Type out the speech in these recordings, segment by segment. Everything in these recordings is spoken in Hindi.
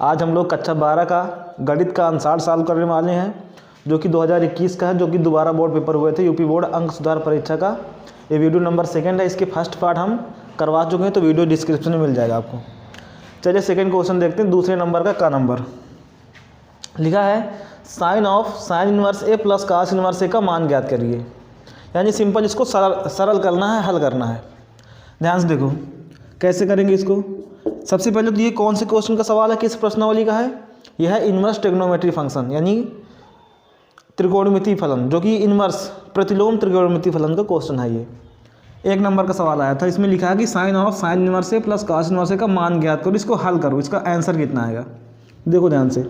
आज हम लोग कक्षा 12 का गणित का आंसर सॉल्व करने वाले हैं, जो कि 2021 का है, जो कि दोबारा बोर्ड पेपर हुए थे यूपी बोर्ड अंक सुधार परीक्षा का। ये वीडियो नंबर 2 है। इसके फर्स्ट पार्ट हम करवा चुके हैं, तो वीडियो डिस्क्रिप्शन में मिल जाएगा आपको। चलिए सेकंड क्वेश्चन देखते हैं। दूसरे नंबर का नंबर लिखा है sine of sine inverse A plus cos inverse A का मान ज्ञात करिए। यानी सिंपल इसको सरल करना है, हल करना है। ध्यान से देखो कैसे करेंगे इसको। सबसे पहले तो ये कौन से क्वेश्चन का सवाल है, किस प्रश्नावली का है? यह है इनवर्स ट्रिग्नोमेट्री फंक्शन, यानी त्रिकोणमितीय फलन, जो कि इनवर्स प्रतिलोम त्रिकोणमितीय फलन का क्वेश्चन है। ये 1 नंबर का सवाल आया था। इसमें लिखा है कि sine of sine inverse A plus cos inverse A का मान ज्ञात करो, इसको हल करो, इसका आंसर कितना आएगा। देखो ध्यान से,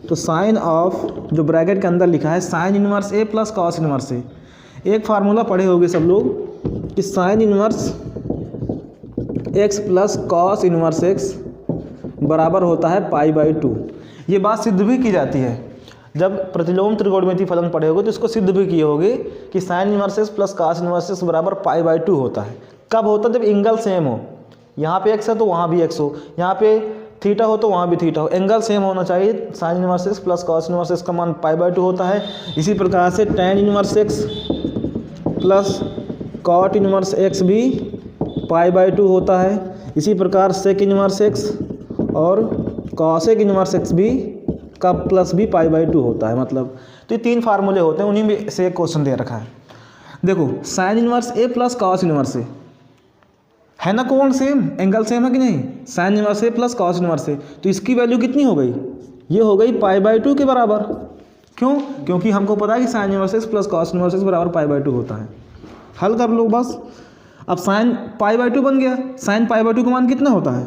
तो साइन ऑफ जो ब्रैकेट के अंदर लिखा है sign inverse A plus cos inverse ए, एक फार्मूला पढ़े होंगे सब लोग कि sign inverse x plus cos inverse x बराबर होता है π/2। ये बात सिद्ध भी की जाती है। जब प्रतिलोम त्रिकोणमितीय फलन पढ़े होगे तो इसको सिद्ध भी किए होगे कि sign inverse x plus cos inverse x बराबर π/2 होता है। कब होता है? जब एंगल सेम हो। यहाँ पे एक्स है तो वहाँ भी एक्स हो, यहाँ पे थीटा हो तो वहाँ भी थीटा हो, एंगल सेम होना चाहिए। Sine inverse x plus cos inverse x का मान π/2 होता है। इसी प्रकार से tan inverse x plus cot inverse x भी π/2 होता है। इसी प्रकार सेक इनवर्स एक्स और कॉसेक इनवर्स एक्स भी का प्लस भी π/2 होता है। मतलब तो ये 3 फार्मूले होते हैं, उन्हीं में से एक क्वेश्चन दे रखा है। देखो sign inverse A plus cos inverse ए है ना, कौन सेम, एंगल सेम है कि नहीं? Sign inverse A plus cos inverse ए, तो इसकी वैल्यू कितनी हो गई? ये हो गई π/2 के बराबर। क्यों? क्योंकि हमको पता है कि sign inverse x plus cos inverse x बराबर π/2 होता है। हल कर लो बस। अब साइन π/2 बन गया। साइन π/2 का मान कितना होता है?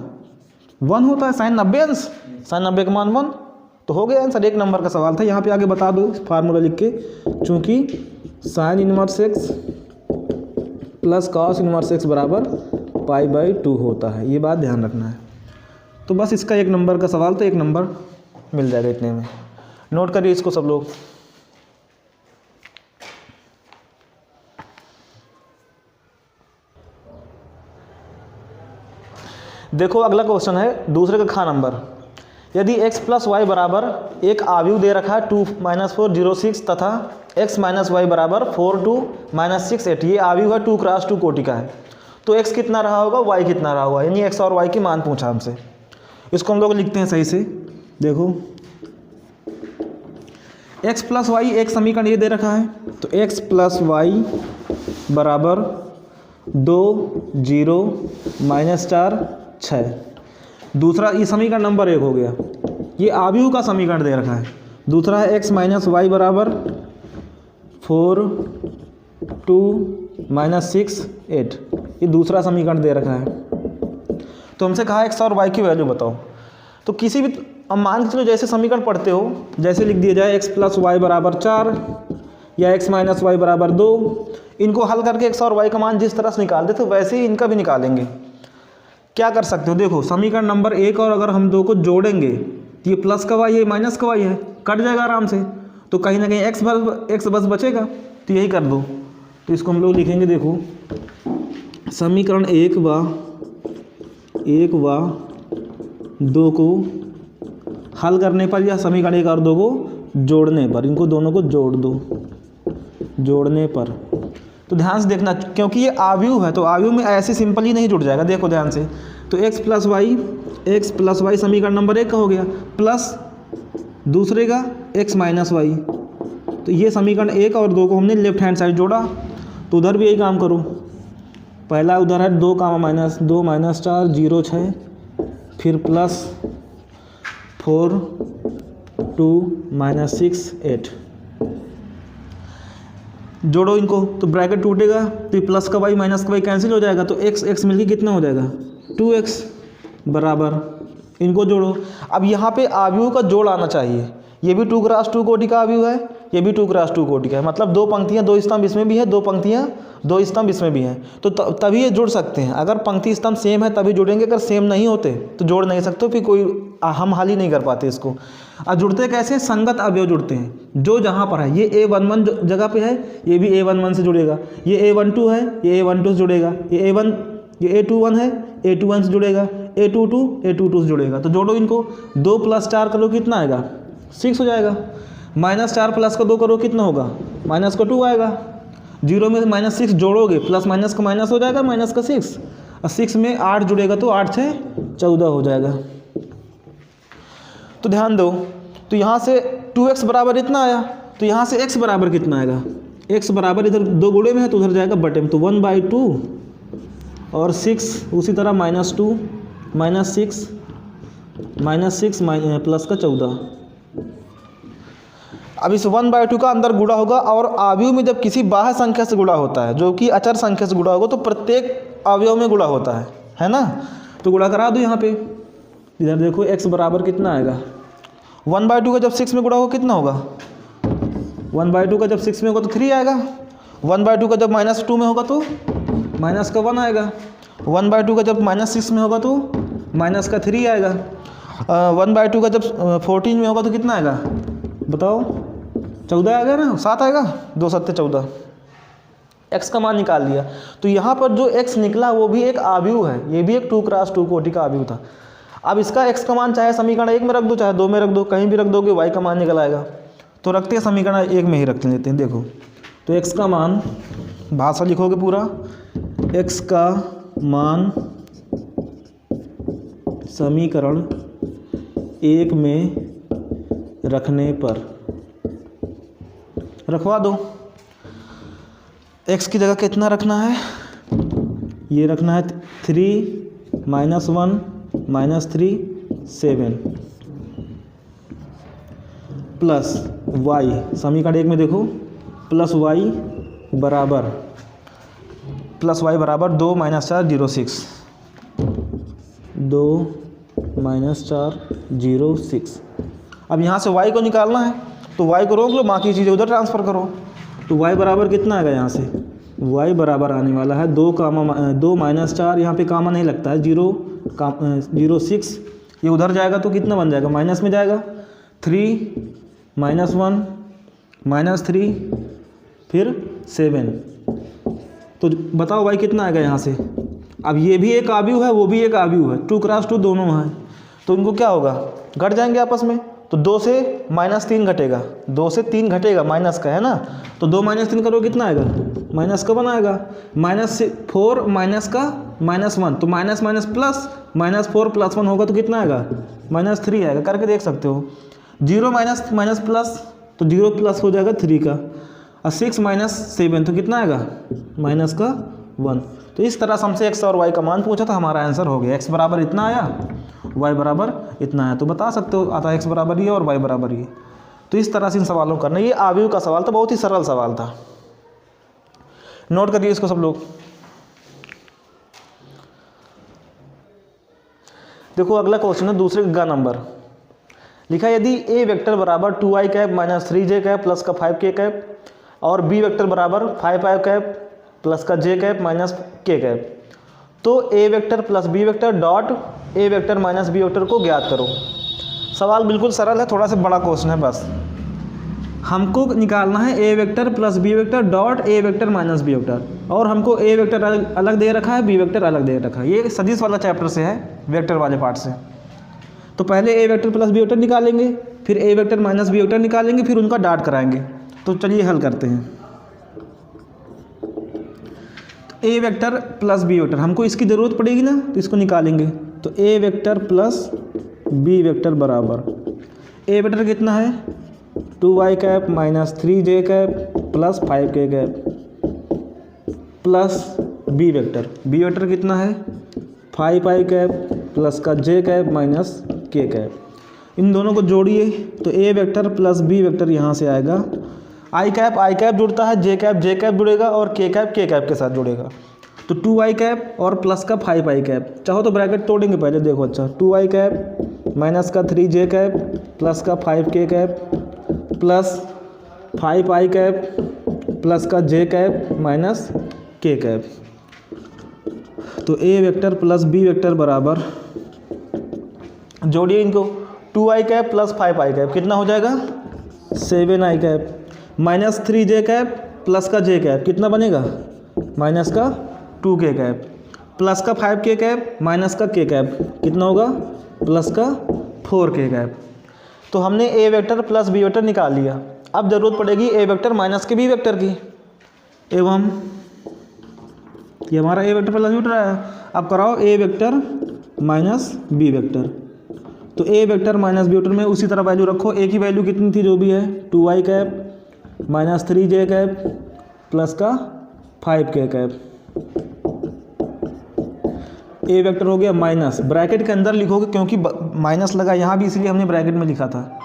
1 होता है। साइन 90 अंश, साइन 90 का मान 1, तो हो गया आंसर। 1 नंबर का सवाल था। यहाँ पे आगे बता दो फार्मूला लिख के, चूँकि sign inverse x plus cos inverse x बराबर π/2 होता है। ये बात ध्यान रखना है। तो बस इसका 1 नंबर का सवाल, तो 1 नंबर मिल जाएगा इतने में। नोट करिए इसको सब लोग। देखो अगला क्वेश्चन है दूसरे का नंबर। यदि x प्लस वाई बराबर एक आव्यूह दे रखा है 2 - 4 0 6 तथा x माइनस वाई बराबर 4 2 - 6 8, ये आव्यूह है 2 × 2 कोटि का है, तो x कितना रहा होगा, y कितना रहा होगा, यानी x और y की मान पूछा हमसे। इसको हम लोग लिखते हैं सही से। देखो x प्लस वाई एक समीकरण ये दे रखा है, तो x प्लस वाई बराबर 2 0 -4 6। दूसरा ये समीकरण नंबर 1 हो गया। ये आव्यूह का समीकरण दे रखा है। दूसरा है x माइनस वाई बराबर 4 2 - 6 8, ये दूसरा समीकरण दे रखा है। तो हमसे कहा x और y की वैल्यू बताओ। तो किसी भी, अब मान के चलो जैसे समीकरण पढ़ते हो, जैसे लिख दिया जाए x प्लस वाई बराबर 4 या x माइनस वाई बराबर 2, इनको हल करके x और y का मान जिस तरह से निकाल देते हो वैसे ही इनका भी निकालेंगे। क्या कर सकते हो? देखो समीकरण नंबर 1 और अगर हम 2 को जोड़ेंगे तो ये प्लस का y है, माइनस का y है, कट जाएगा आराम से। तो कहीं ना कहीं x बस बचेगा, तो यही कर दो। तो इसको हम लोग लिखेंगे, देखो समीकरण 1 व 2 को हल करने पर या समीकरण 1 और 2 को जोड़ने पर, इनको दोनों को जोड़ दो, जोड़ने पर। तो ध्यान से देखना, क्योंकि ये आव्यूह है तो आव्यूह में ऐसे सिंपल ही नहीं जुड़ जाएगा। देखो ध्यान से, तो x प्लस वाई समीकरण नंबर 1 का हो गया, प्लस दूसरे का x माइनस वाई। तो ये समीकरण 1 और 2 को हमने लेफ्ट हैंड साइड जोड़ा, तो उधर भी यही काम करो। पहला उधर है 2 - 4 0 6, फिर प्लस 4 2 - 6 8, जोड़ो इनको तो ब्रैकेट टूटेगा, तो प्लस का y माइनस का y कैंसिल हो जाएगा, तो x मिलके कितना हो जाएगा 2x बराबर, इनको जोड़ो। अब यहाँ पे आव्यूह का जोड़ आना चाहिए। ये भी 2 × 2 कोटि का आव्यूह है, ये भी 2 × 2 कोटि का है। मतलब 2 पंक्तियाँ 2 स्तंभ इसमें भी है, 2 पंक्तियाँ 2 स्तंभ इसमें भी हैं, तो तभी ये जुड़ सकते हैं। अगर पंक्ति स्तंभ सेम है तभी जुड़ेंगे, अगर सेम नहीं होते तो जोड़ नहीं सकते, फिर कोई हम हल ही नहीं कर पाते इसको। और जुड़ते कैसे? संगत अवयव जुड़ते हैं, जो जहाँ पर है। ये A11 जगह पे है, ये भी A11 से जुड़ेगा, ये A12 है, ये A12 से जुड़ेगा, ये A21 है, A21 से जुड़ेगा, A22 से जुड़ेगा। तो जोड़ो इनको, 2 + 4 करो कितना आएगा 6 हो जाएगा। -4 + का 2 करो कितना होगा माइनस का 2 आएगा। 0 में -6 जोड़ोगे, प्लस माइनस का माइनस हो जाएगा, माइनस का 6, और 6 में 8 जुड़ेगा तो 8 से 14 हो जाएगा। तो ध्यान दो, तो यहाँ से 2x बराबर इतना आया, तो यहाँ से x बराबर कितना आएगा, x बराबर इधर 2 गुणे में है तो उधर जाएगा बटे में, तो 1/2 और 6 उसी तरह -2 -6 प्लस का 14। अब इस 1/2 का अंदर गुणा होगा, और अवयव में जब किसी बाह्य संख्या से गुणा होता है जो कि अचर संख्या से गुणा होगा तो प्रत्येक अवयव में गुणा होता है ना। तो गुणा करा दो यहाँ पे, इधर देखो x बराबर कितना आएगा, 1/2 का जब 6 में गुणा होगा कितना होगा, 1/2 का जब 6 में होगा तो 3 आएगा। 1/2 का जब -2 में होगा तो माइनस का 1 आएगा। 1/2 का जब -6 में होगा तो माइनस का 3 आएगा। 1/2 का जब 14 में होगा तो कितना आएगा बताओ, 14 आएगा ना, 7 आएगा, 2 7 14। x का मान निकाल लिया। तो यहाँ पर जो x निकला वो भी एक आव्यूह है, ये भी एक 2x2 कोटि का आव्यूह था। अब इसका x का मान चाहे समीकरण 1 में रख दो चाहे 2 में रख दो, कहीं भी रख दोगे y का मान निकल आएगा। तो रखते हैं समीकरण 1 में ही रख लेते हैं। देखो तो x का मान भाषा लिखोगे पूरा, x का मान समीकरण 1 में रखने पर रखवा दो। x की जगह कितना रखना है, ये रखना है 3 - 1 - 3 7 प्लस y, समीकरण 1 में देखो प्लस y बराबर 2 - 4 0 6, 2 - 4 0 6। अब यहाँ से y को निकालना है तो y को रोक लो, बाकी चीज़ें उधर ट्रांसफ़र करो। तो y बराबर कितना आएगा, यहाँ से y बराबर आने वाला है 2 - 4, यहाँ पे कामा नहीं लगता है, 0 6, ये उधर जाएगा तो कितना बन जाएगा, माइनस में जाएगा, 3 - 1 - 3 फिर 7। तो बताओ y कितना आएगा यहाँ से। अब ये भी एक आव्यूह है, वो भी एक आव्यूह है, 2x2 दोनों हैं, तो इनको क्या होगा, घट जाएंगे आपस में। तो 2 से -3 घटेगा, 2 से 3 घटेगा, माइनस का है ना, तो 2 - 3 करो कितना आएगा, माइनस का 1 आएगा। -4 माइनस का -1, तो माइनस माइनस प्लस, -4 + 1 होगा तो कितना आएगा, -3 आएगा। करके देख सकते हो। 0 माइनस प्लस, तो 0 प्लस हो जाएगा 3 का, और 6 - 7 तो कितना आएगा, माइनस का 1। तो इस तरह से हमसे x और y का मान पूछा था, हमारा आंसर हो गया, x बराबर इतना आया, y बराबर इतना आया। तो बता सकते हो आता x बराबर ये और y बराबर ये। तो इस तरह से इन सवालों को करना। ये आव्यूह का सवाल था, बहुत ही सरल सवाल था, नोट करिए इसको सब लोग। देखो अगला क्वेश्चन है दूसरे का नंबर लिखा, यदि a वेक्टर बराबर 2i cap - 3j cap plus का 5k कैप और b वेक्टर बराबर 5i कैप प्लस का j cap minus k cap, तो a vector plus b vector dot a vector minus b vector को ज्ञात करो। सवाल बिल्कुल सरल है, थोड़ा सा बड़ा क्वेश्चन है, बस हमको निकालना है a vector plus b vector dot a vector minus b vector, और हमको a वेक्टर अलग दे रखा है, b वेक्टर अलग दे रखा है। ये सदिश वाला चैप्टर से है, वेक्टर वाले पार्ट से। तो पहले a vector plus b vector निकालेंगे, फिर a vector minus b vector निकालेंगे, फिर उनका डॉट कराएंगे। तो चलिए हल करते हैं। a vector plus b vector हमको इसकी ज़रूरत पड़ेगी ना, तो इसको निकालेंगे। तो a vector plus b vector बराबर, a वेक्टर कितना है 2i cap minus 3j cap plus 5k cap plus b vector कितना है 5i कैप प्लस का j cap minus k cap. इन दोनों को जोड़िए तो a vector plus b vector यहाँ से आएगा, i कैप जुड़ता है, j कैप जुड़ेगा, और k कैप के साथ जुड़ेगा। तो 2i कैप और प्लस का 5i कैप, चाहो तो ब्रैकेट तोड़ेंगे पहले, देखो अच्छा 2i कैप माइनस का 3j कैप प्लस का 5k cap plus 5i cap plus का j cap minus k cap. तो a vector plus b vector बराबर, जोड़िए इनको, 2i cap plus 5i cap कितना हो जाएगा 7i cap minus 3j cap plus का j कैप कितना बनेगा माइनस का 2k कैप, प्लस का 5k कैप माइनस का k कैप कितना होगा, प्लस का 4k कैप। तो हमने a vector plus b vector निकाल लिया। अब ज़रूरत पड़ेगी a वेक्टर माइनस के b वेक्टर की, एवं ये हमारा a vector plus b vector आया। अब कराओ a vector minus b vector. तो a vector minus b vector में उसी तरह वैल्यू रखो। a की वैल्यू कितनी थी जो भी है, 2y cap minus 3j cap plus का 5k कैप। a वेक्टर हो गया माइनस, ब्रैकेट के अंदर लिखोगे क्योंकि माइनस लगा यहाँ भी, इसलिए हमने ब्रैकेट में लिखा था,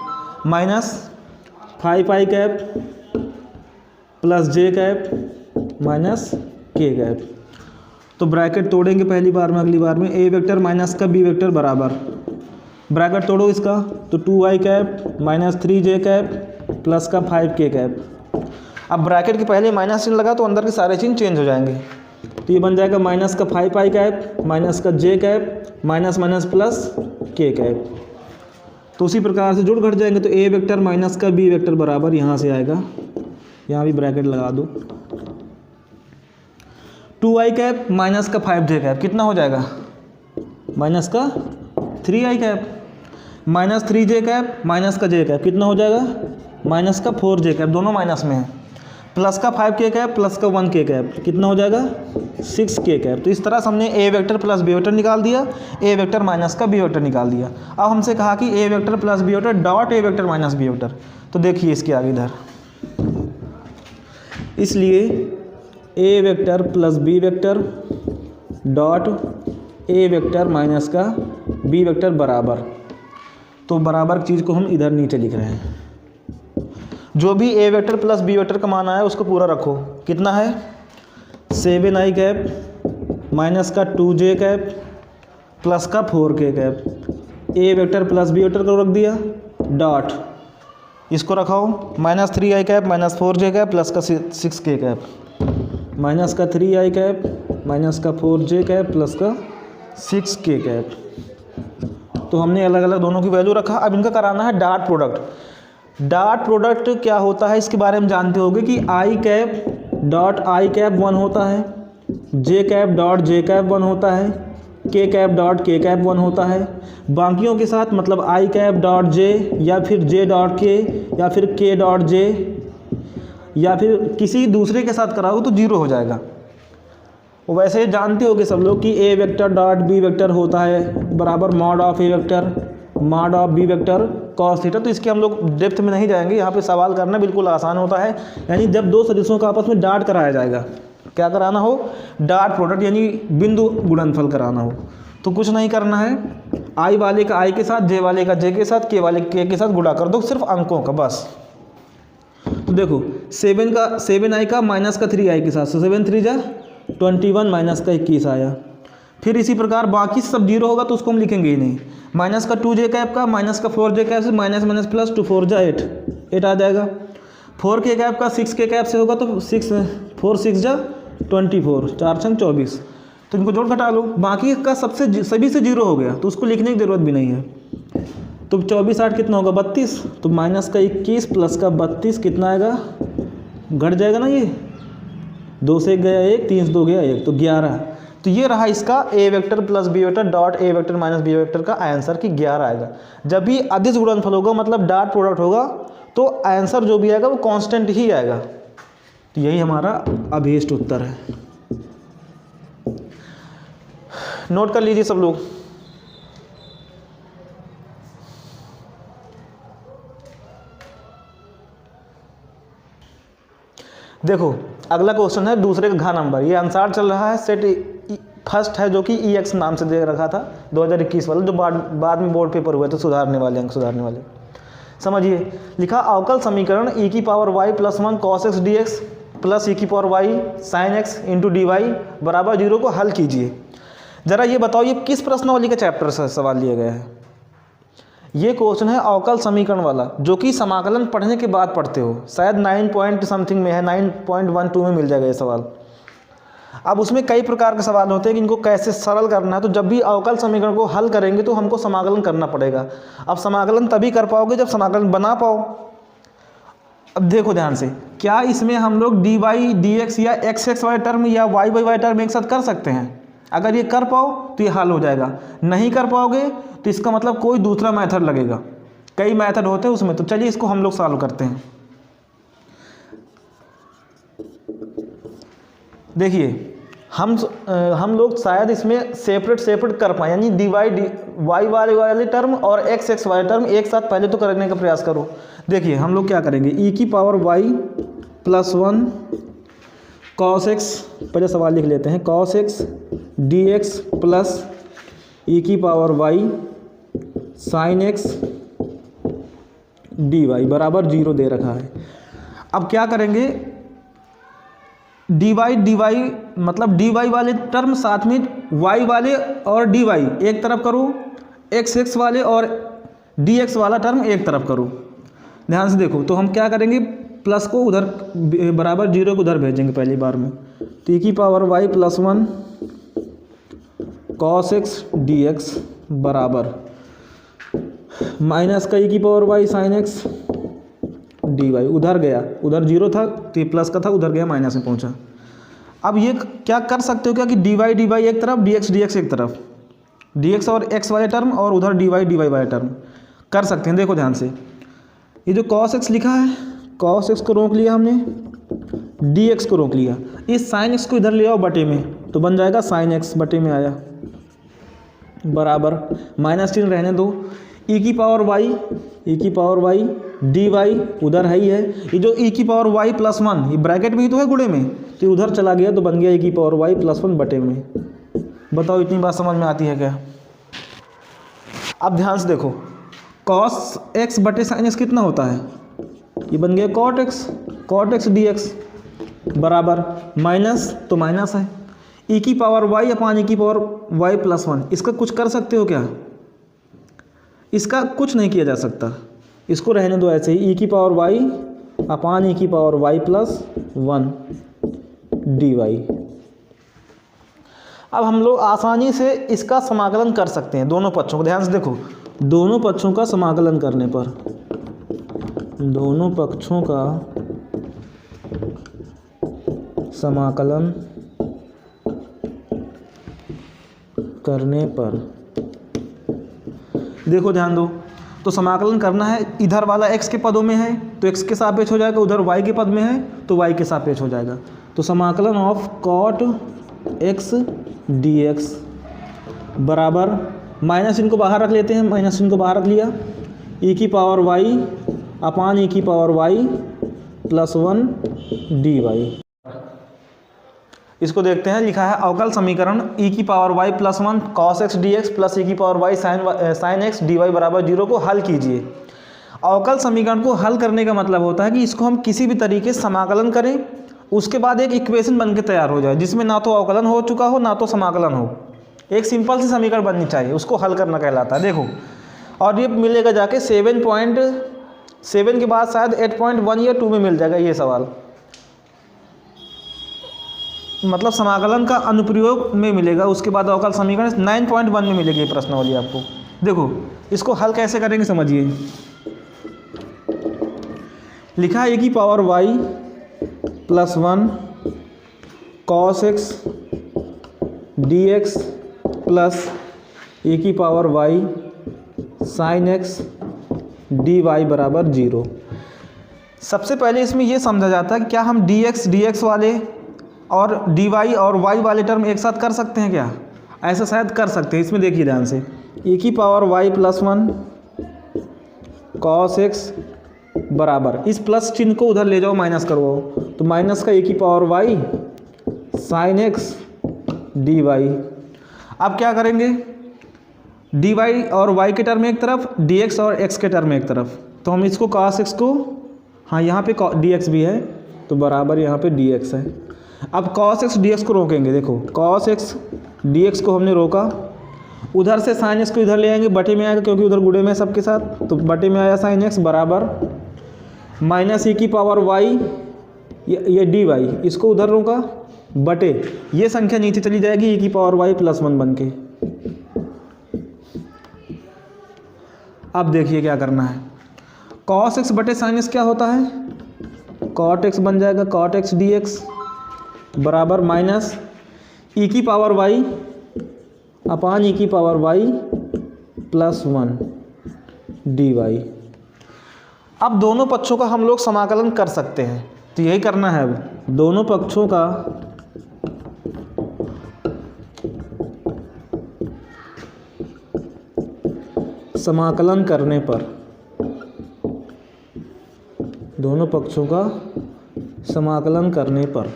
minus 5i cap plus j cap minus k cap. तो ब्रैकेट तोड़ेंगे पहली बार में, अगली बार में a वेक्टर माइनस का b वेक्टर बराबर, ब्रैकेट तोड़ो इसका, तो 2y cap minus 3j cap plus का 5k कैप। अब ब्रैकेट के पहले माइनस चिन्ह लगा तो अंदर के सारे चिन्ह चेंज हो जाएंगे। तो ये बन जाएगा माइनस का 5i कैप माइनस का j cap minus minus plus k cap. तो उसी प्रकार से जुड़ घट जाएंगे। तो a वेक्टर माइनस का b वेक्टर बराबर यहाँ से आएगा, यहाँ भी ब्रैकेट लगा दो, 2i कैप माइनस का 5j कैप कितना हो जाएगा, माइनस का 3i cap minus 3j cap minus का j कैप कितना हो जाएगा, माइनस का 4j कैप, दोनों माइनस में है, प्लस का 5k कैप प्लस का 1k कैप कितना हो जाएगा, 6k कैप। तो इस तरह से हमने a vector plus b vector निकाल दिया, a वेक्टर माइनस का b वेक्टर निकाल दिया। अब हमसे कहा कि a vector plus b vector dot a vector minus b vector. तो देखिए इसके आगे इधर, इसलिए a vector plus b vector dot a vector minus का b वेक्टर बराबर, तो बराबर चीज़ को हम इधर नीचे लिख रहे हैं। जो भी a vector plus b vector का मान आया उसको पूरा रखो, कितना है 7i कैप माइनस का 2j कैप प्लस का 4k cap. a vector plus b vector को रख दिया, डॉट इसको रखाओ minus 3i cap minus 4j cap plus का 6k कैप, माइनस का 3i कैप माइनस का 4j कैप प्लस का 6k कैप। तो हमने अलग अलग दोनों की वैल्यू रखा। अब इनका कराना है डॉट प्रोडक्ट। डॉट प्रोडक्ट क्या होता है इसके बारे में जानते होंगे कि i cap dot i cap 1 होता है, j cap dot j cap 1 होता है, k cap dot k cap 1 होता है। बाकियों के साथ मतलब i कैप डॉट j या फिर j डॉट k या फिर k डॉट j या फिर किसी दूसरे के साथ कराओ तो जीरो हो जाएगा। वैसे जानते होगे सब लोग कि a vector dot b vector होता है बराबर mod of a vector mod of b vector cos theta. तो इसके हम लोग डेप्थ में नहीं जाएंगे, यहाँ पे सवाल करना बिल्कुल आसान होता है। यानी जब दो सदिशों का आपस में डॉट कराया जाएगा, क्या कराना हो, डॉट प्रोडक्ट यानी बिंदु गुणनफल कराना हो, तो कुछ नहीं करना है, i वाले का i के साथ, j वाले का j के साथ, k वाले के साथ गुणा कर दो, सिर्फ अंकों का बस। तो देखो 7i का माइनस का 3i के साथ, 7 3 जा 21 माइनस का 21 आया। फिर इसी प्रकार बाकी सब जीरो होगा तो उसको हम लिखेंगे ही नहीं। माइनस का 2j कैप का माइनस का 4j कैप से माइनस माइनस प्लस 2 4 जा 8 आ जाएगा। 4k कैप का 6k कैप से होगा तो 6 4 6 जा 24 4 6 24। तो इनको जोड़ घटा लो, बाकी का सभी से जीरो हो गया तो उसको लिखने की ज़रूरत भी नहीं है। तो 24 8 कितना होगा 32, तो माइनस का 21 प्लस का 32 कितना आएगा, घट जाएगा ना, ये 2 से गया 1 3 से 2 गया 1 तो 11। तो ये रहा इसका a vector plus b vector dot a vector minus b vector का आंसर कि 11 आएगा। जब भी अदिश गुणनफल होगा मतलब डॉट प्रोडक्ट होगा तो आंसर जो भी आएगा वो कांस्टेंट ही आएगा। तो यही हमारा अभीष्ट उत्तर है। नोट कर लीजिए सब लोग। देखो अगला क्वेश्चन है दूसरे का घा नंबर। ये आंसर चल रहा है सेट फर्स्ट है जो कि EX नाम से दे रखा था 2021 वाला, जो बाद में बोर्ड पेपर हुए थे सुधारने वाले अंक सुधारने वाले। समझिए, लिखा अवकल समीकरण e की power y plus 1 cos x dx plus e की power y sin x into dy बराबर 0 को हल कीजिए। जरा ये बताओ ये किस प्रश्नावली का चैप्टर से सवाल लिया गया है। ये क्वेश्चन है अवकल समीकरण वाला, जो कि समाकलन पढ़ने के बाद पढ़ते हो, शायद 9 पॉइंट समथिंग में है, 9.12 में मिल जाएगा ये सवाल। अब उसमें कई प्रकार के सवाल होते हैं कि इनको कैसे सरल करना है। तो जब भी अवकल समीकरण को हल करेंगे तो हमको समाकलन करना पड़ेगा। अब समाकलन तभी कर पाओगे जब समाकलन बना पाओ। अब देखो ध्यान से, क्या इसमें हम लोग dy dx या x x y टर्म या y y टर्म एक साथ कर सकते हैं? अगर ये कर पाओ तो ये हल हो जाएगा, नहीं कर पाओगे तो इसका मतलब कोई दूसरा मेथड लगेगा। कई मेथड होते हैं उसमें, तो चलिए इसको हम लोग सॉल्व करते हैं। देखिए हम लोग शायद इसमें सेपरेट कर पाए, यानी डिवाइड वाई वाले टर्म और एक्स वाले टर्म एक साथ पहले तो करने का प्रयास करो। देखिए हम लोग क्या करेंगे, ई की power Y plus 1 cos X, पहले सवाल लिख लेते हैं, cos x D X plus E की power Y sine x D Y बराबर 0 दे रखा है। अब क्या करेंगे, डी वाई मतलब डी वाई वाले टर्म साथ में वाई वाले और डी वाई एक तरफ करो, एक्स वाले और डी एक्स वाला टर्म एक तरफ करो। ध्यान से देखो, तो हम क्या करेंगे, प्लस को उधर बराबर 0 को उधर भेजेंगे पहली बार में। तो ई की power Y plus 1 cos x D x बराबर माइनस का ई की power Y sine x D y, उधर गया, उधर 0 था तो ये प्लस का था, उधर गया माइनस में पहुंचा। अब ये क्या कर सकते हो क्या कि डी वाई एक तरफ, डी एक्स एक तरफ, डी एक्स और एक्स वाले टर्म और उधर डी वाई वाले टर्म कर सकते हैं। देखो ध्यान से, ये जो कॉस एक्स लिखा है, कॉस एक्स को रोक लिया हमने, डी एक्स को रोक लिया, इस साइन एक्स को इधर ले आओ बटे में, तो बन जाएगा साइन एक्स बटे में आया बराबर माइनस चिन्ह रहने दो, ई की पावर वाई डी वाई उधर है ही है, ये जो ई की पावर वाई प्लस 1 ये ब्रैकेट में ही तो है गुणे में, तो उधर चला गया तो बन गया ई की पावर वाई प्लस 1 बटे में। बताओ इतनी बात समझ में आती है क्या? अब ध्यान से देखो, कॉस एक्स बटे साइन एक्स कितना होता है, ये बन गया कॉट एक्स डी एक्स बराबर माइनस, तो माइनस है ई की पावर वाई अपान ई की पावर वाई प्लस 1। इसका कुछ कर सकते हो क्या? इसका कुछ नहीं किया जा सकता, इसको रहने दो ऐसे ही, ई की पावर वाई अपान ई की power Y plus 1 d y. अब हम लोग आसानी से इसका समाकलन कर सकते हैं दोनों पक्षों को। ध्यान से देखो, दोनों पक्षों का समाकलन करने पर, दोनों पक्षों का समाकलन करने पर, देखो ध्यान दो, तो समाकलन करना है, इधर वाला x के पदों में है तो x के सापेक्ष हो जाएगा, उधर y के पद में है तो y के सापेक्ष हो जाएगा। तो समाकलन ऑफ कॉट x dx बराबर माइनस इनको बाहर रख लेते हैं, माइनस इनको बाहर रख लिया, e की पावर y अपान e की पावर y प्लस 1 dy। इसको देखते हैं, लिखा है अवकल समीकरण e की power y plus 1 cos x dx plus e की power y sine x dy बराबर 0 को हल कीजिए। अवकल समीकरण को हल करने का मतलब होता है कि इसको हम किसी भी तरीके से समाकलन करें, उसके बाद एक इक्वेशन बन के तैयार हो जाए जिसमें ना तो अवकलन हो चुका हो ना तो समाकलन हो, एक सिंपल सी समीकरण बननी चाहिए, उसको हल करना कहलाता है। देखो, और ये मिलेगा जाके 7.7 के बाद शायद 8.1 या 2 में मिल जाएगा ये सवाल, मतलब समाकलन का अनुप्रयोग में मिलेगा। उसके बाद अवकल समीकरण 9.1 में मिलेगी ये प्रश्नावली आपको। देखो इसको हल कैसे करेंगे समझिए, लिखा है e की power y plus 1 cos x dx plus e की power y sin x dy बराबर 0। सबसे पहले इसमें ये समझा जाता है कि क्या हम dx वाले और dy और y वाले टर्म एक साथ कर सकते हैं क्या? ऐसा शायद कर सकते हैं। इसमें देखिए ध्यान से, e की power y plus 1 cos x बराबर, इस प्लस चिन्ह को उधर ले जाओ, माइनस करवाओ, तो माइनस का e की power y sin x dy। अब क्या करेंगे, dy और y के टर्म एक तरफ, dx और x के टर्म एक तरफ, तो हम इसको cos x को, हाँ यहाँ पे dx भी है तो बराबर यहाँ पे dx है। अब cos x dx को रोकेंगे, देखो cos x dx को हमने रोका, उधर से sin x को इधर ले आएंगे, बटे में आएगा क्योंकि उधर गुणे में सबके साथ, तो बटे में आया sin x बराबर माइनस e की पावर y ये dy, इसको उधर रोका बटे, ये संख्या नीचे चली जाएगी e की पावर y प्लस 1 बन के। अब देखिए क्या करना है, cos x बटे sin x क्या होता है, cot x बन जाएगा, cot x dx बराबर माइनस e की पावर y अपान e की पावर y प्लस 1 dy। अब दोनों पक्षों का हम लोग समाकलन कर सकते हैं, तो यही करना है। अब दोनों पक्षों का समाकलन करने पर, दोनों पक्षों का समाकलन करने पर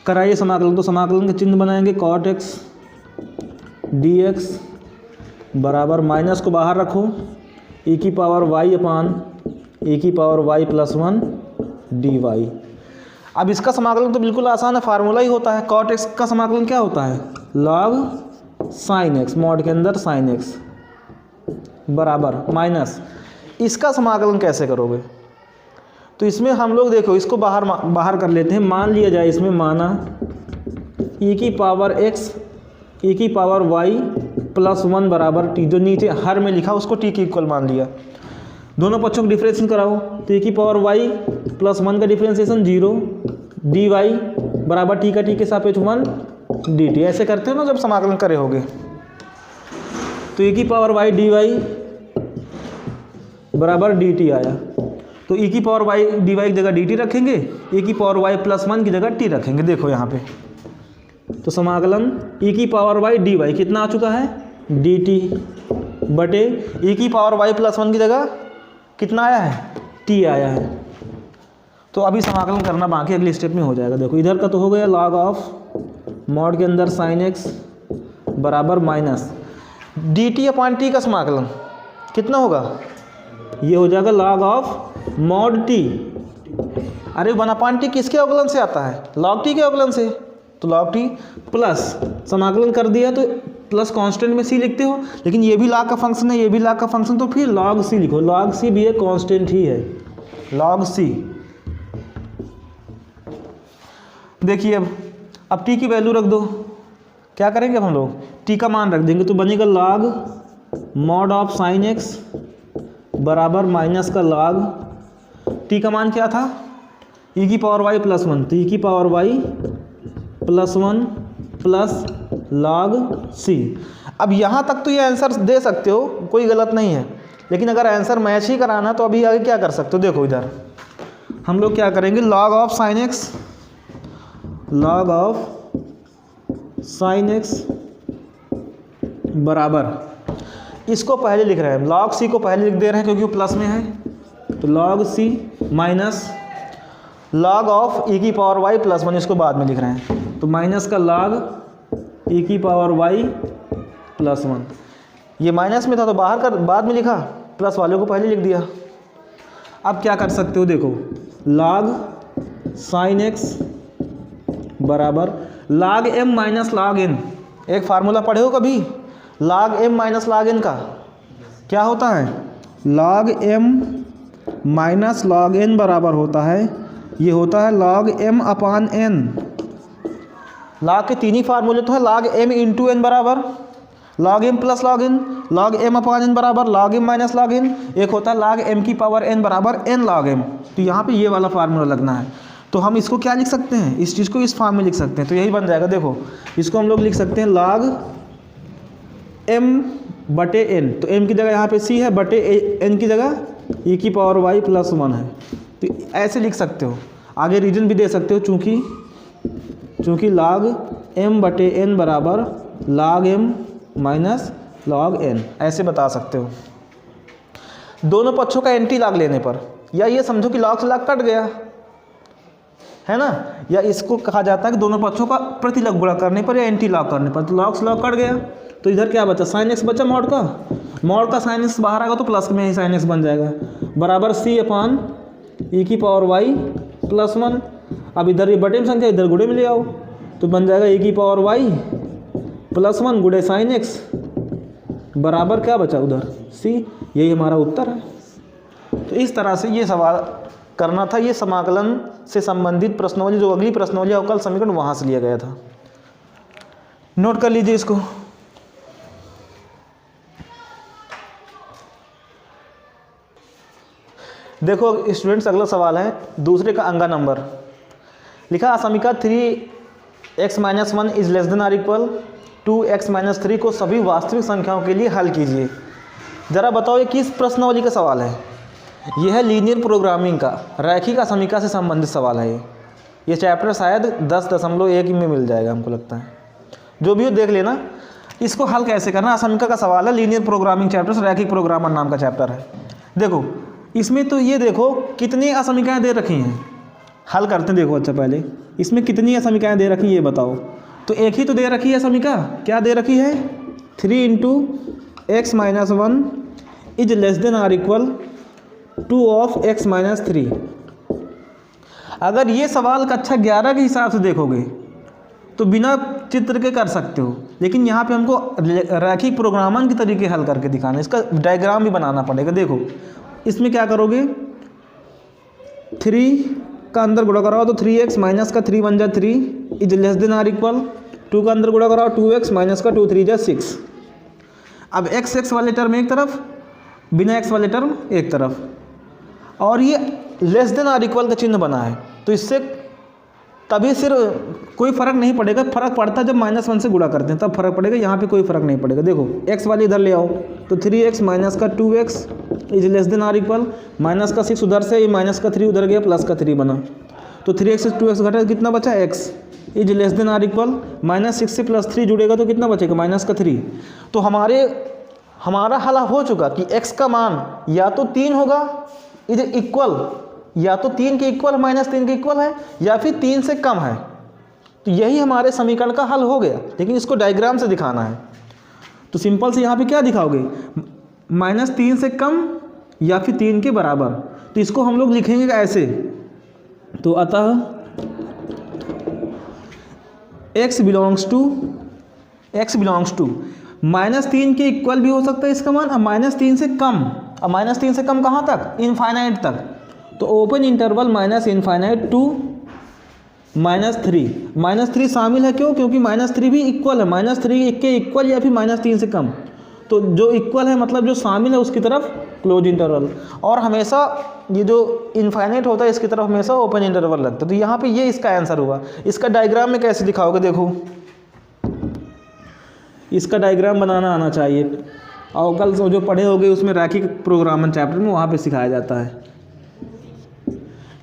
कराइए समाकलन। तो समाकलन के चिन्ह बनाएंगे, cot x dx बराबर माइनस को बाहर रखो, e की पावर y अपान e की पावर y प्लस 1 dy। अब इसका समाकलन तो बिल्कुल आसान है, फार्मूला ही होता है। cot x का समाकलन क्या होता है, log sin x, मॉड के अंदर sin x बराबर माइनस, इसका समाकलन कैसे करोगे। तो इसमें हम लोग देखो इसको बाहर कर लेते हैं। मान लिया जाए, इसमें माना e की पावर x e की पावर y प्लस 1 बराबर t, जो नीचे हर में लिखा उसको t के इक्वल मान लिया। दोनों पक्षों को डिफरेंशिएशन कराओ, तो e की पावर y प्लस 1 का डिफरेंशिएशन 0 dy बराबर t का t के सापेक्ष 1 dt। ऐसे करते हो ना जब समाकलन करे होगे। तो e की पावर y dy बराबर dt आया, तो e की पावर y dy की जगह dt रखेंगे, e की पावर y प्लस 1 की जगह t रखेंगे। देखो यहाँ पे तो समाकलन e की पावर y dy कितना आ चुका है, dt बटे e की पावर y प्लस 1 की जगह कितना आया है, t आया है। तो अभी समाकलन करना बाकी अगले स्टेप में हो जाएगा। देखो इधर का तो हो गया log ऑफ मॉड के अंदर sin x बराबर माइनस dt अपॉन t का समाकलन कितना होगा, ये हो जाएगा log ऑफ मॉड t। अरे 1/t किसके अवकलन से आता है, log t के अवकलन से, तो log t प्लस समाकलन कर दिया तो प्लस कांस्टेंट में c लिखते हो, लेकिन ये भी log का फंक्शन है, ये भी log का फंक्शन, तो फिर log c लिखो। log c भी एक कांस्टेंट ही है, log c। देखिए अब t की वैल्यू रख दो, क्या करेंगे अब हम लोग, t का मान रख देंगे, तो बनेगा log mod of sin x बराबर माइनस का log t का मान क्या था, e की पावर y प्लस 1, तो e की power y plus 1 plus log c। अब यहाँ तक तो ये आंसर दे सकते हो, कोई गलत नहीं है, लेकिन अगर आंसर मैच ही कराना तो अभी आगे क्या कर सकते हो। देखो इधर हम लोग क्या करेंगे, log of sin x, log of sin x बराबर, इसको पहले लिख रहे हैं, log c को पहले लिख दे रहे हैं क्योंकि वो प्लस में है, तो log c minus log of e की पावर y प्लस 1, इसको बाद में लिख रहे हैं, तो माइनस का log e की पावर y प्लस 1। ये माइनस में था तो बाहर कर बाद में लिखा, प्लस वाले को पहले लिख दिया। अब क्या कर सकते हो, देखो log sin x बराबर log m minus log n। एक फार्मूला पढ़े हो कभी, log m minus log n का क्या होता है, log m minus log n बराबर होता है, ये होता है log m अपान n। log के तीन ही फार्मूले तो है, log m इंटू n बराबर log m plus log n, log m अपान n बराबर log m minus log n, एक होता है log m की पावर n बराबर n log m। तो यहाँ पे ये वाला फार्मूला लगना है, तो हम इसको क्या लिख सकते हैं, इस चीज़ को इस फॉर्म में लिख सकते हैं, तो यही बन जाएगा। देखो इसको हम लोग लिख सकते हैं log m बटे n, तो m की जगह यहाँ पे c है, बटे n की जगह e की पावर y प्लस 1 है, तो ऐसे लिख सकते हो। आगे रीजन भी दे सकते हो, चूँकि log m बटे n बराबर log m minus log n, ऐसे बता सकते हो। दोनों पक्षों का एंटी log लेने पर, या ये समझो कि log से log कट गया है ना, या इसको कहा जाता है कि दोनों पक्षों का प्रति लग गुणा करने पर या एंटी लॉग करने पर, तो log से log कट गया, तो इधर क्या बचा, sin x बचा मॉड का sin x बाहर आएगा तो प्लस में ही sin x बन जाएगा, बराबर c अपान e की पावर y प्लस 1। अब इधर ये बटे में संख्या इधर गुणे में ले आओ, तो बन जाएगा e की पावर y प्लस 1 गुणे sin x बराबर क्या बचा उधर c। यही हमारा उत्तर है। तो इस तरह से ये सवाल करना था, ये समाकलन से संबंधित प्रश्नावली, जो अगली प्रश्नावली अवकल समीकरण वहाँ से लिया गया था। नोट कर लीजिए इसको। देखो स्टूडेंट्स, अगला सवाल है दूसरे का अंगा नंबर। लिखा समीकरण 3x - 1 is less than or equal 2x-3 को सभी वास्तविक संख्याओं के लिए हल कीजिए। ज़रा बताओ ये किस प्रश्नावली का सवाल है? यह है लीनियर प्रोग्रामिंग का रैखिक असमीका से संबंधित सवाल है। ये चैप्टर शायद 10.1 में मिल जाएगा हमको लगता है। जो भी हो देख लेना। इसको हल कैसे करना, असमीका का सवाल है, लीनियर प्रोग्रामिंग चैप्टर, रैखिक प्रोग्रामर नाम का चैप्टर है। देखो इसमें तो ये देखो कितनी असमीकाएँ दे रखी हैं, हल करते हैं। देखो अच्छा पहले इसमें कितनी असमीकाएँ दे रखी ये बताओ। तो एक ही तो दे रखी है असमीका, क्या दे रखी है? 3 × x - 1 is less than or equal 2 of x - 3। अगर ये सवाल कक्षा 11 के हिसाब से देखोगे तो बिना चित्र के कर सकते हो, लेकिन यहाँ पे हमको रैखिक प्रोग्रामन के तरीके हल करके दिखाना है। इसका डायग्राम भी बनाना पड़ेगा। देखो इसमें क्या करोगे, 3 का अंदर गुणा कराओ तो 3x माइनस का 3 1 जा 3 is less than or equal 2 का अंदर गुणा कराओ 2x माइनस का 2 3 जा 6। अब x वाले टर्म एक तरफ, बिना x वाले टर्म एक तरफ, और ये लेस देन आर इक्वल का चिन्ह बना है। तो इससे तभी सिर्फ कोई फ़र्क नहीं पड़ेगा, फ़र्क पड़ता है जब -1 से गुणा करते हैं तब फ़र्क पड़ेगा, यहाँ पे कोई फ़र्क नहीं पड़ेगा। देखो x वाले इधर ले आओ तो 3x माइनस का 2x is less than or equal, माइनस का 6 उधर से, ये माइनस का 3 उधर गया, प्लस का 3 बना, तो 3x से 2x घटा कितना बचा x is less than or equal, -6 से +3 जुड़ेगा तो कितना बचेगा -3। तो हमारा हल हो चुका कि x का मान या तो 3 होगा इज इक्वल, या तो 3 के इक्वल -3 के इक्वल है, या फिर 3 से कम है। तो यही हमारे समीकरण का हल हो गया, लेकिन इसको डायग्राम से दिखाना है। तो सिंपल से यहाँ पे क्या दिखाओगे, -3 से कम या फिर 3 के बराबर। तो इसको हम लोग लिखेंगे ऐसे, तो अतः x बिलोंग्स टू -3 के इक्वल भी हो सकता है इसका मान, अब -3 से कम, अब -3 से कम कहाँ तक, इनफाइनाइट तक। तो ओपन इंटरवल -∞ टू -3, -3 शामिल है, क्यों? क्योंकि -3 भी इक्वल है, -3 के इक्वल या फिर -3 से कम। तो जो इक्वल है मतलब जो शामिल है उसकी तरफ क्लोज इंटरवल, और हमेशा ये जो इनफाइनाइट होता है इसकी तरफ हमेशा ओपन इंटरवल लगता है। तो यहाँ पे ये इसका आंसर हुआ। इसका डायग्राम में कैसे दिखाओगे, देखो इसका डायग्राम बनाना आना चाहिए, और कल जो पढ़े होगे उसमें रैखिक प्रोग्रामर चैप्टर में वहाँ पे सिखाया जाता है।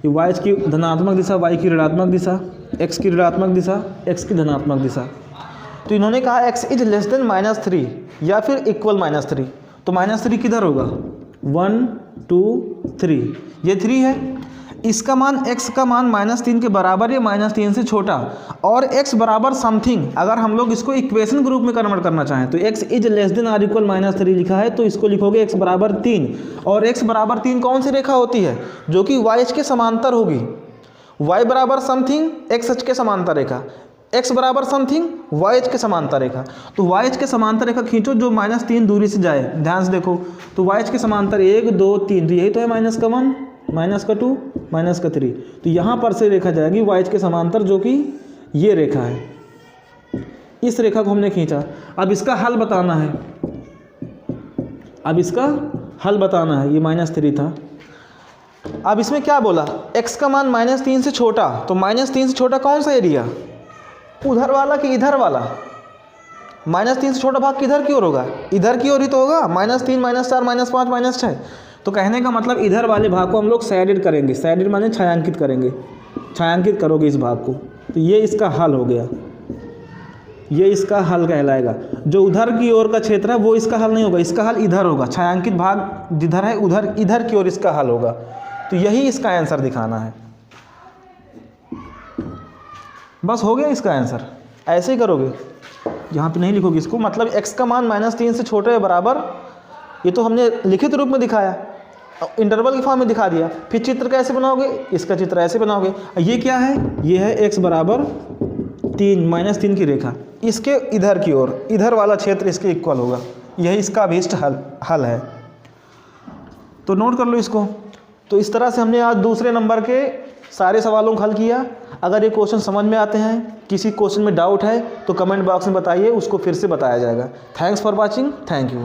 y की धनात्मक दिशा, y की ऋणात्मक दिशा, x की ऋणात्मक दिशा, x की धनात्मक दिशा। तो इन्होंने कहा x इज लेस देन -3 या फिर इक्वल -3, तो -3 किधर होगा, 1 2 3, ये 3 है। इसका मान x का मान -3 के बराबर या -3 से छोटा, और x बराबर समथिंग। अगर हम लोग इसको इक्वेशन ग्रुप में कन्वर्ट करना चाहें तो x is less than or equal -3 लिखा है, तो इसको लिखोगे x बराबर 3। और x बराबर 3 कौन सी रेखा होती है, जो कि y के समांतर होगी। y बराबर समथिंग x के समांतर रेखा, x बराबर समथिंग y के समांतर रेखा। तो y के समांतर रेखा खींचो जो -3 दूरी से जाए, ध्यान से देखो। तो y के समांतर 1 2 3, तो यही तो है -1 -2 -3। तो यहाँ पर से रेखा जाएगी y के समांतर, जो कि ये रेखा है। इस रेखा को हमने खींचा। अब इसका हल बताना है, ये -3 था। अब इसमें क्या बोला, x का मान -3 से छोटा, तो -3 से छोटा कौन सा एरिया, उधर वाला कि इधर वाला? -3 से छोटा भाग किधर की ओर होगा, इधर की ओर ही तो होगा, -3 -4 -5 -6। तो कहने का मतलब इधर वाले भाग को हम लोग शेडेड करेंगे, शेडेड माने छायांकित करेंगे, छायांकित करोगे इस भाग को। तो ये इसका हल हो गया, ये इसका हल कहलाएगा। जो उधर की ओर का क्षेत्र है वो इसका हल नहीं होगा, इसका हल इधर होगा, छायांकित भाग जिधर है उधर इधर की ओर इसका हल होगा। तो यही इसका आंसर दिखाना है, बस हो गया इसका आंसर। ऐसे ही करोगे, यहाँ पे नहीं लिखोगे इसको, मतलब x का मान -3 से छोटे या बराबर, ये तो हमने लिखित रूप में दिखाया, इंटरवल की फॉर्म में दिखा दिया। फिर चित्र कैसे बनाओगे, इसका चित्र ऐसे बनाओगे। ये क्या है, ये है x बराबर 3 -3 की रेखा, इसके इधर की ओर, इधर वाला क्षेत्र इसके इक्वल होगा। यही इसका अभीष्ट हल है। तो नोट कर लो इसको। तो इस तरह से हमने आज दूसरे नंबर के सारे सवालों को हल किया। अगर ये क्वेश्चन समझ में आते हैं, किसी क्वेश्चन में डाउट है तो कमेंट बॉक्स में बताइए, उसको फिर से बताया जाएगा। Thanks for watching, thank you.